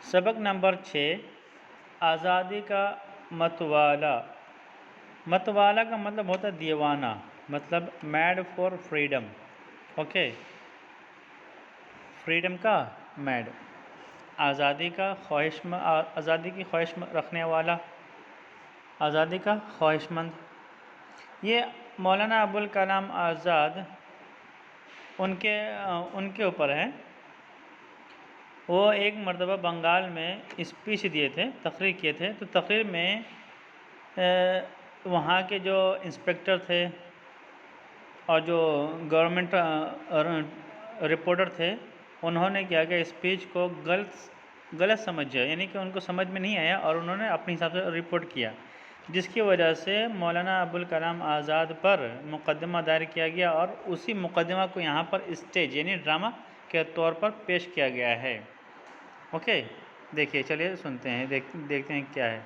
सबक नंबर 6 आज़ादी का मतवाला। मतवाला का मतलब होता है दीवाना, मतलब mad for freedom. Okay, freedom का मैड, आज़ादी का आज़ादी की ख्वाहिश रखने वाला, आज़ादी का ख्वाहिशमंद। ये मौलाना अबुल कलाम आज़ाद उनके ऊपर है। वो एक मरतबा बंगाल में स्पीच दिए थे, तकरीर किए थे। तो तकरीर में वहाँ के जो इंस्पेक्टर थे और जो गवर्नमेंट रिपोर्टर थे, उन्होंने क्या किया, स्पीच को गलत समझा, यानी कि उनको समझ में नहीं आया और उन्होंने अपने हिसाब से रिपोर्ट किया, जिसकी वजह से मौलाना अबुल कलाम आज़ाद पर मुकदमा दायर किया गया और उसी मुकदमा को यहाँ पर स्टेज यानी ड्रामा के तौर पर पेश किया गया है। ओके, देखिए, चलिए सुनते हैं, देखते हैं क्या है।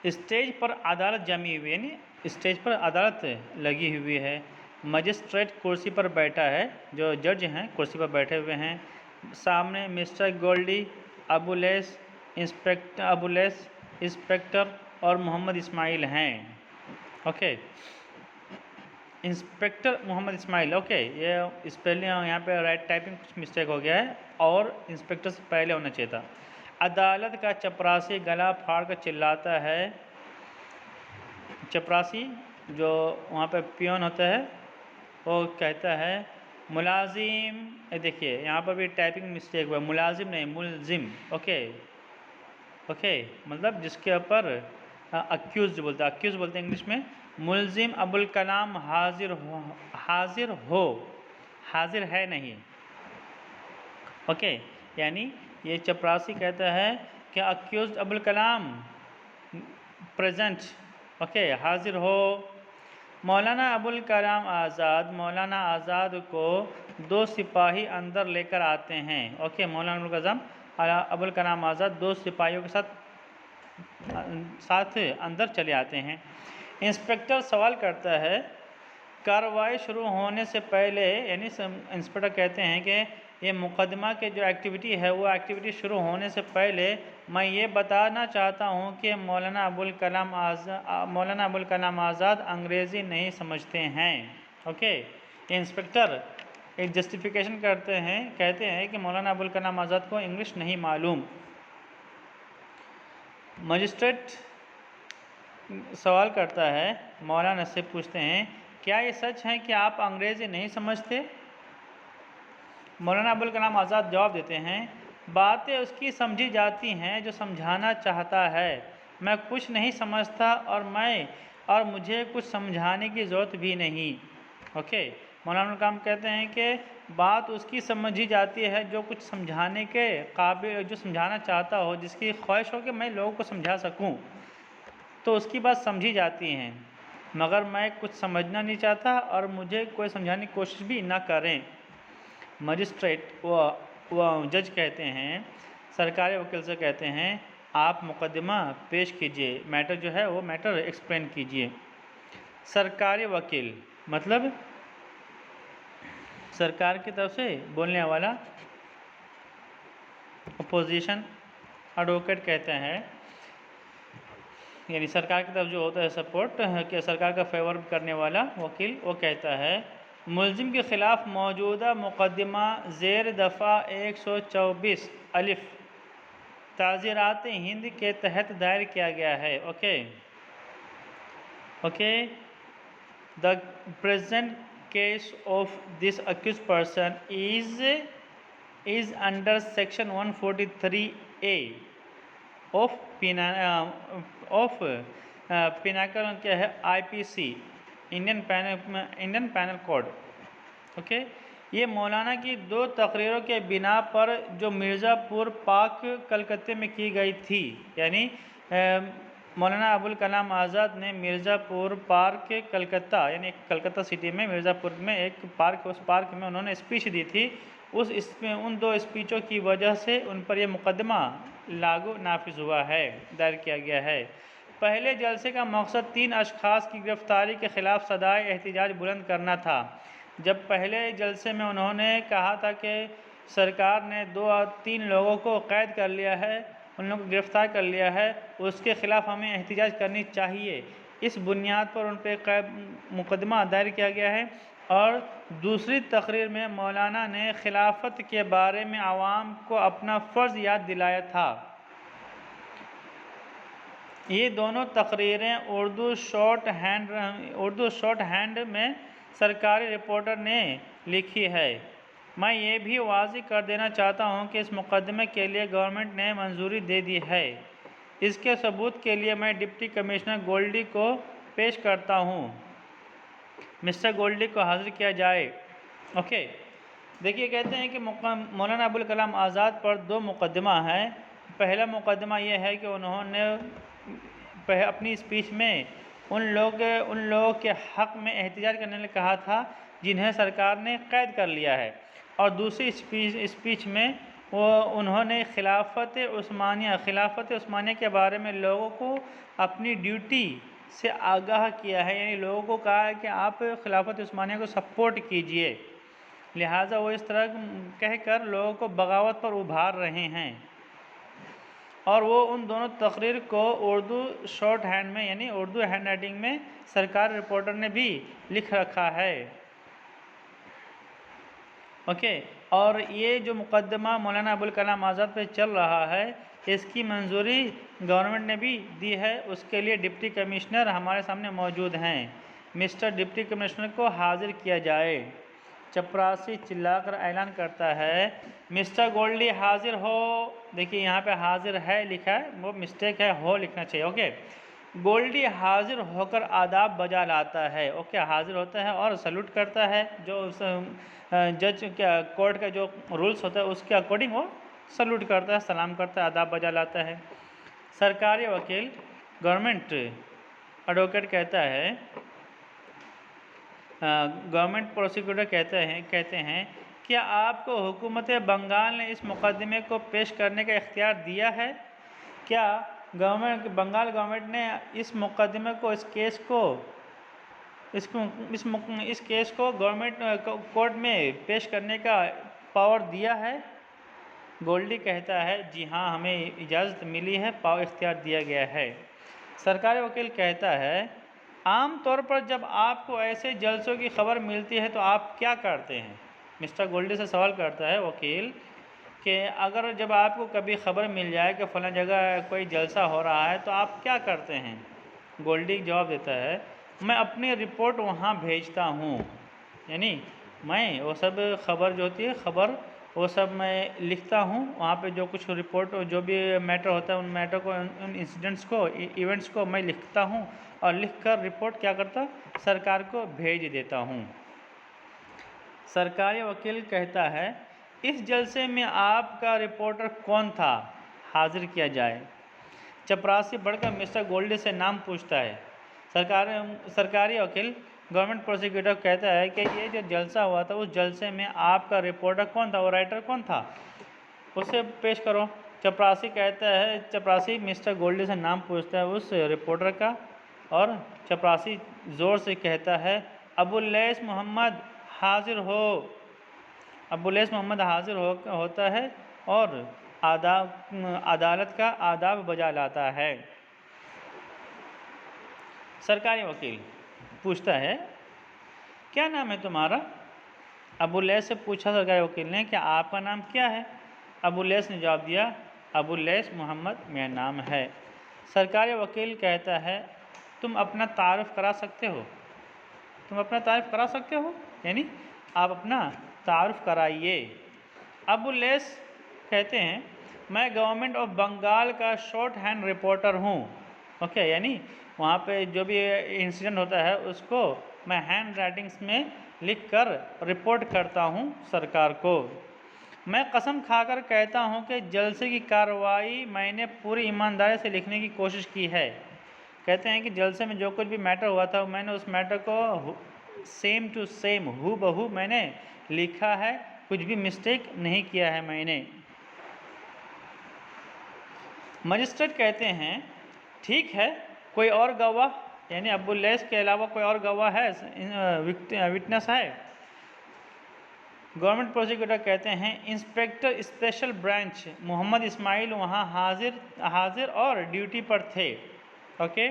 स्टेज पर अदालत जमी हुई, यानी स्टेज पर अदालत लगी हुई है। मजिस्ट्रेट कुर्सी पर बैठा है, जो जज हैं कुर्सी पर बैठे हुए हैं। सामने मिस्टर गोल्डी, अबुलेस इंस्पेक्टर और मोहम्मद इस्माइल हैं। Okay, inspector Mohammad Ismail. Okay, ये स्पेलिंग यहाँ पे राइट टाइपिंग कुछ मिस्टेक हो गया है और इंस्पेक्टर से पहले होना चाहिए था। अदालत का चपरासी गला फाड़ कर चिल्लाता है। चपरासी जो वहाँ पे पियोन होता है, वो कहता है मुलाजिम। देखिए यहाँ पर भी टाइपिंग मिस्टेक हुआ, मुलाजिम नहीं मुलजिम। ओके, मतलब जिसके ऊपर अक्यूज बोलते हैं इंग्लिश में। मुलजिम अबुल कलाम हाजिर हो, हाजिर है नहीं। ओके, यानी ये चपरासी कहता है कि accused Abul Kalam present. Okay, हाजिर हो। मौलाना अबुल कलाम आज़ाद को दो सिपाही अंदर लेकर आते हैं। ओके, मौलाना अबुल कलाम आज़ाद दो सिपाहियों के साथ अंदर चले आते हैं। इंस्पेक्टर सवाल करता है, कार्रवाई शुरू होने से पहले, यानी इंस्पेक्टर कहते हैं कि ये मुकदमा के जो एक्टिविटी है वो एक्टिविटी शुरू होने से पहले मैं ये बताना चाहता हूँ कि मौलाना अबुल कलाम आज़ाद अंग्रेज़ी नहीं समझते हैं। ओके, इंस्पेक्टर एक जस्टिफिकेशन कहते हैं कि मौलाना अबुल कलाम आज़ाद को इंग्लिश नहीं मालूम। मजिस्ट्रेट सवाल करता है, मौलाना से पूछते हैं, क्या ये सच है कि आप अंग्रेज़ी नहीं समझते? मौलाना अबुल कलाम आज़ाद जवाब देते हैं, बातें उसकी समझी जाती हैं जो समझाना चाहता है। मैं कुछ नहीं समझता और मुझे कुछ समझाने की ज़रूरत भी नहीं। ओके, मौलाना कलाम कहते हैं कि बात उसकी समझी जाती है जो कुछ समझाने के काबिल, जो समझाना चाहता हो, जिसकी ख्वाहिश हो कि मैं लोगों को समझा सकूं, तो उसकी बात समझी जाती है, मगर मैं कुछ समझना नहीं चाहता और मुझे कोई समझाने की कोशिश भी ना करें। मजिस्ट्रेट व जज कहते हैं, सरकारी वकील से कहते हैं, आप मुकदमा पेश कीजिए, मैटर जो है वो मैटर एक्सप्लेन कीजिए। सरकारी वकील मतलब सरकार की तरफ से बोलने वाला, अपोजिशन एडवोकेट कहते हैं, यानी सरकार की तरफ जो होता है सपोर्ट कि सरकार का फेवर करने वाला वकील, वो कहता है, मुलजिम के ख़िलाफ़ मौजूदा मुकदमा ज़ेर दफ़ा 124 अलिफ ताज़ीरात हिंद के तहत दायर किया गया है। Okay, the present case of this accused person is under section 143A of pinnacle क्या है, IPC, Indian penal code. Okay, ये मौलाना की दो तकरीरों के बिना पर जो मिर्ज़ापुर पाक कलकत्ते में की गई थी, यानी मौलाना अबुल कलाम आज़ाद ने मिर्ज़ापुर पार्क कलकत्ता, यानी कलकत्ता सिटी में मिर्ज़ापुर में एक पार्क, उस पार्क में उन्होंने स्पीच दी थी। उन दो स्पीचों की वजह से उन पर यह मुकदमा नाफिज हुआ है, दायर किया गया है। पहले जलसे का मकसद 3 अशखास की गिरफ्तारी के ख़िलाफ़ सदाए एहतिजाज बुलंद करना था। जब पहले जलसे में उन्होंने कहा था कि सरकार ने 2 और 3 लोगों को कैद कर लिया है, उन लोगों को गिरफ़्तार कर लिया है, उसके ख़िलाफ़ हमें एहतिजाज करनी चाहिए। इस बुनियाद पर उन पर मुकदमा दायर किया गया है। और दूसरी तकरीर में मौलाना ने खिलाफत के बारे में आवाम को अपना फ़र्ज़ याद दिलाया था। ये दोनों तकरीरें उर्दू शॉर्ट हैंड में सरकारी रिपोर्टर ने लिखी है। मैं ये भी वाज़ेह कर देना चाहता हूँ कि इस मुकदमे के लिए गवर्नमेंट ने मंजूरी दे दी है। इसके सबूत के लिए मैं डिप्टी कमिश्नर गोल्डी को पेश करता हूँ। मिस्टर गोल्डी को हाजिर किया जाए। ओके, देखिए कहते हैं कि मौलाना अबुल कलाम आज़ाद पर 2 मुकदमा है। पहला मुकदमा ये है कि उन्होंने अपनी स्पीच में उन लोगों के हक़ में एहतिजाज करने के लिए कहा था जिन्हें सरकार ने कैद कर लिया है। और दूसरी स्पीच में उन्होंने खिलाफत उस्मानिया के बारे में लोगों को अपनी ड्यूटी से आगाह किया है, यानी लोगों को कहा है कि आप खिलाफत उस्मानिया को सपोर्ट कीजिए। लिहाजा वो इस तरह कहकर लोगों को बगावत पर उभार रहे हैं। और वो उन दोनों तकरीर को उर्दू शॉर्ट हैंड में यानी उर्दू हैंड राइटिंग में सरकारी रिपोर्टर ने भी लिख रखा है। ओके, और ये जो मुकदमा मौलाना अबुल कलाम आज़ाद पे चल रहा है, इसकी मंजूरी गवर्नमेंट ने भी दी है। उसके लिए डिप्टी कमिश्नर हमारे सामने मौजूद हैं। मिस्टर डिप्टी कमिश्नर को हाजिर किया जाए। चपरासी चिल्लाकर ऐलान करता है, मिस्टर गोल्डी हाजिर हो। देखिए यहाँ पे हाजिर है लिखा है, वो मिस्टेक है, हो लिखना चाहिए। ओके, गोल्डी हाजिर होकर आदाब बजा लाता है। ओके, हाजिर होता है और सल्यूट करता है। जो जज क्या कोर्ट का जो रूल्स होता है उसके अकॉर्डिंग वो सल्यूट करता है, सलाम करता है, आदाब बजा लाता है। सरकारी वकील गवर्नमेंट एडवोकेट कहता है, गवर्नमेंट प्रोसिक्यूटर कहते हैं क्या आपको हुकूमत बंगाल ने इस मुकदमे को पेश करने का इख्तियार दिया है? क्या बंगाल गवर्नमेंट ने इस मुकदमे को इस केस को गवर्नमेंट कोर्ट में पेश करने का पावर दिया है? गोल्डी कहता है, जी हाँ, हमें इजाज़त मिली है, पावर इख्तियार दिया गया है। सरकारी वकील कहता है, आम तौर पर जब आपको ऐसे जलसों की खबर मिलती है तो आप क्या करते हैं? मिस्टर गोल्डी से सवाल करता है वकील कि अगर जब आपको कभी खबर मिल जाए कि फ़लाँ जगह कोई जलसा हो रहा है तो आप क्या करते हैं? गोल्डी जवाब देता है, मैं अपनी रिपोर्ट वहाँ भेजता हूँ। यानी मैं वो सब खबर जो होती है वो सब मैं लिखता हूँ। वहाँ पे जो कुछ रिपोर्ट जो भी मैटर होता है उन मैटर को, उन इंसिडेंट्स को, इवेंट्स को मैं लिखता हूँ और लिखकर रिपोर्ट क्या करता, सरकार को भेज देता हूँ। सरकारी वकील कहता है, इस जलसे में आपका रिपोर्टर कौन था? हाजिर किया जाए। चपरासी बढ़कर मिस्टर गोल्डी से नाम पूछता है। सरकारी वकील गवर्नमेंट प्रोसिक्यूटर कहता है कि ये जो जलसा हुआ था उस जलसे में आपका रिपोर्टर कौन था, वो राइटर कौन था, उसे पेश करो। चपरासी मिस्टर गोल्डी से नाम पूछता है उस रिपोर्टर का और चपरासी ज़ोर से कहता है, अबुल्लैस मोहम्मद हाजिर हो। अबुल्लैस मोहम्मद हाजिर होता है और अदालत का आदाब बजा लाता है। सरकारी वकील पूछता है, क्या नाम है तुम्हारा? अबुल्लैस से पूछा सरकारी वकील ने कि आपका नाम क्या है? अबुल्लैस ने जवाब दिया, अबुल्लैस मोहम्मद मेरा नाम है। सरकारी वकील कहता है, तुम अपना तारुफ करा सकते हो? तुम अपना तारुफ करा सकते हो, यानी आप अपना तारुफ कराइए। अबुल्लैस कहते हैं, मैं गवर्नमेंट ऑफ बंगाल का शॉर्ट हैंड रिपोर्टर हूँ। ओके, यानी वहाँ पे जो भी इंसिडेंट होता है उसको मैं हैंड राइटिंग्स में लिखकर रिपोर्ट करता हूँ सरकार को। मैं कसम खाकर कहता हूँ कि जलसे की कार्रवाई मैंने पूरी ईमानदारी से लिखने की कोशिश की है। कहते हैं कि जलसे में जो कुछ भी मैटर हुआ था मैंने उस मैटर को सेम टू सेम हूबहू मैंने लिखा है, कुछ भी मिस्टेक नहीं किया है मैंने। मजिस्ट्रेट कहते हैं, ठीक है, कोई और गवाह, यानी अबुल्लैस के अलावा कोई और गवाह है, विटनेस है? गवर्नमेंट प्रोसिक्यूटर कहते हैं inspector special branch Mohammad Ismail वहाँ हाजिर और ड्यूटी पर थे, ओके,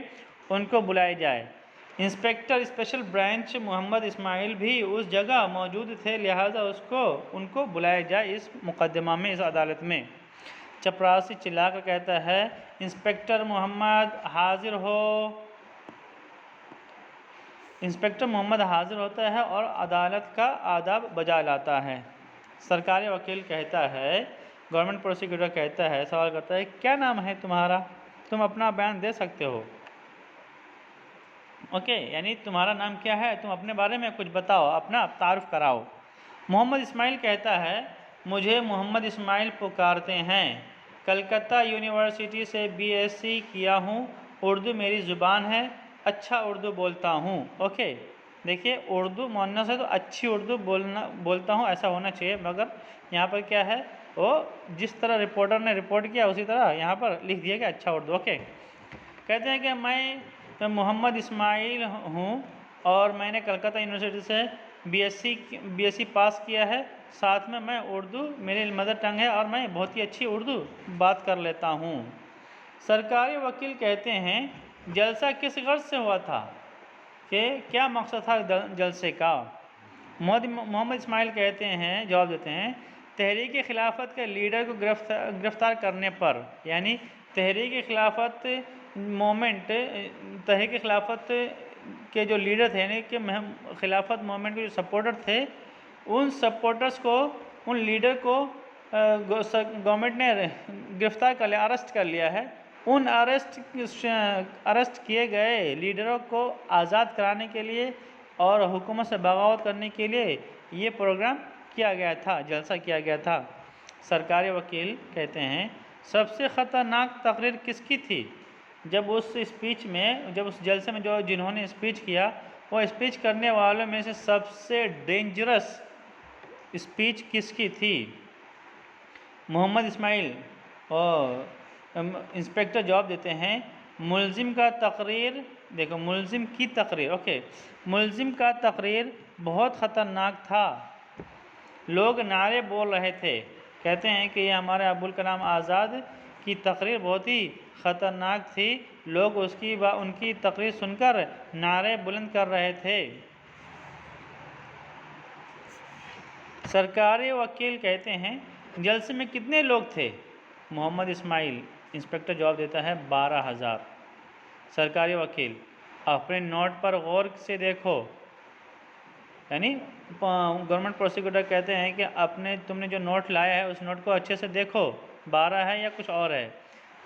उनको बुलाया जाए। Inspector special branch Mohammad Ismail भी उस जगह मौजूद थे, लिहाजा उनको बुलाया जाए इस मुकदमा में, इस अदालत में। चपरासी चिल्लाकर कहता है इंस्पेक्टर मोहम्मद हाजिर हो। इंस्पेक्टर मोहम्मद हाजिर होता है और अदालत का आदाब बजा लाता है। सरकारी वकील कहता है, गवर्नमेंट प्रोसिक्यूटर कहता है, सवाल करता है क्या नाम है तुम्हारा, तुम अपना बयान दे सकते हो, ओके, यानी तुम्हारा नाम क्या है, तुम अपने बारे में कुछ बताओ, अपना तारुफ कराओ। मोहम्मद इस्माइल कहता है मुझे मोहम्मद इस्माइल पुकारते हैं, कलकत्ता यूनिवर्सिटी से बीएससी किया हूँ, उर्दू मेरी ज़ुबान है, अच्छा उर्दू बोलता हूँ, ओके। देखिए उर्दू मोहन्नस है तो अच्छी उर्दू बोलता हूँ ऐसा होना चाहिए, मगर यहाँ पर क्या है, वो जिस तरह रिपोर्टर ने रिपोर्ट किया उसी तरह यहाँ पर लिख दिया कि अच्छा उर्दू, ओके। कहते हैं कि मैं मोहम्मद इस्माइल हूँ और मैंने कलकत्ता यूनिवर्सिटी से बीएससी पास किया है, साथ में मैं उर्दू मेरी मदर टंग है और मैं बहुत ही अच्छी उर्दू बात कर लेता हूँ। सरकारी वकील कहते हैं जलसा किस गर्ज से हुआ था, कि क्या मकसद था जलसे का। मोहम्मद इस्माइल कहते हैं, जवाब देते हैं तहरीक खिलाफत के लीडर को गिरफ्तार करने पर, यानी तहरीक खिलाफत मोमेंट, तहरीक खिलाफत के जो लीडर थे, यानी कि खिलाफत मोमेंट के जो सपोर्टर थे, उन सपोर्टर्स को, उन लीडर को गवर्नमेंट ने गिरफ्तार कर लिया, अरेस्ट कर लिया है। उन अरेस्ट किए गए लीडरों को आज़ाद कराने के लिए और हुकूमत से बगावत करने के लिए ये प्रोग्राम किया गया था, जलसा किया गया था। सरकारी वकील कहते हैं सबसे ख़तरनाक तकरीर किसकी थी, जब उस स्पीच में, जब उस जलसे में जो जिन्होंने स्पीच किया, वो स्पीच करने वालों में से सबसे डेंजरस स्पीच किसकी थी। मोहम्मद इस्माइल और इंस्पेक्टर जवाब देते हैं मुलजिम का तकरीर, देखो मुलजिम की तकरीर, ओके, मुलजिम का तकरीर बहुत ख़तरनाक था, लोग नारे बोल रहे थे। कहते हैं कि ये हमारे अबुल कलाम आज़ाद की तकरीर बहुत ही ख़तरनाक थी, लोग उनकी तकरीर सुनकर नारे बुलंद कर रहे थे। सरकारी वकील कहते हैं जलसे में कितने लोग थे। मोहम्मद इस्माइल, इंस्पेक्टर जवाब देता है 12,000। सरकारी वकील अपने नोट पर गौर से देखो, यानी गवर्नमेंट प्रोसिक्यूटर कहते हैं कि तुमने जो नोट लाया है उस नोट को अच्छे से देखो, 12 है या कुछ और है।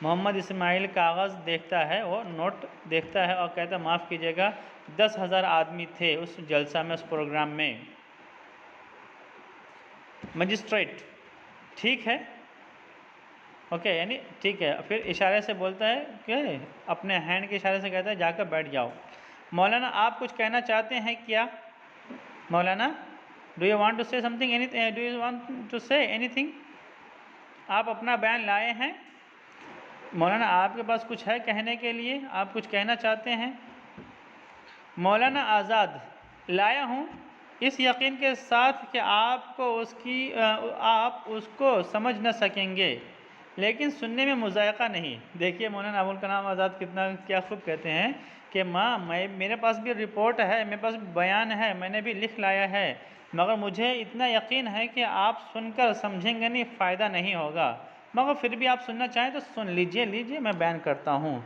मोहम्मद इस्माइल कागज़ देखता है, वो नोट देखता है और कहता है माफ़ कीजिएगा 10,000 आदमी थे उस जलसा में, उस प्रोग्राम में। मजिस्ट्रेट ठीक है, ओके, यानी ठीक है, फिर इशारे से बोलता है कि अपने हैंड के इशारे से कहता है जाकर बैठ जाओ। मौलाना आप कुछ कहना चाहते हैं क्या, Maulana do you want to say something, anything, do you want to say anything, आप अपना बयान लाए हैं, मौलाना आपके पास कुछ है कहने के लिए, आप कुछ कहना चाहते हैं। मौलाना आज़ाद लाया हूँ इस यकीन के साथ कि आप उसको समझ न सकेंगे, लेकिन सुनने में मुज़ायक़ा नहीं। देखिए मौलाना अबुल कलाम आज़ाद क्या खूब कहते हैं कि मेरे पास भी रिपोर्ट है, मेरे पास बयान है, मैंने भी लिख लाया है, मगर मुझे इतना यकीन है कि आप सुनकर समझेंगे नहीं, फ़ायदा नहीं होगा, मगर फिर भी आप सुनना चाहें तो सुन लीजिए, मैं बयान करता हूँ।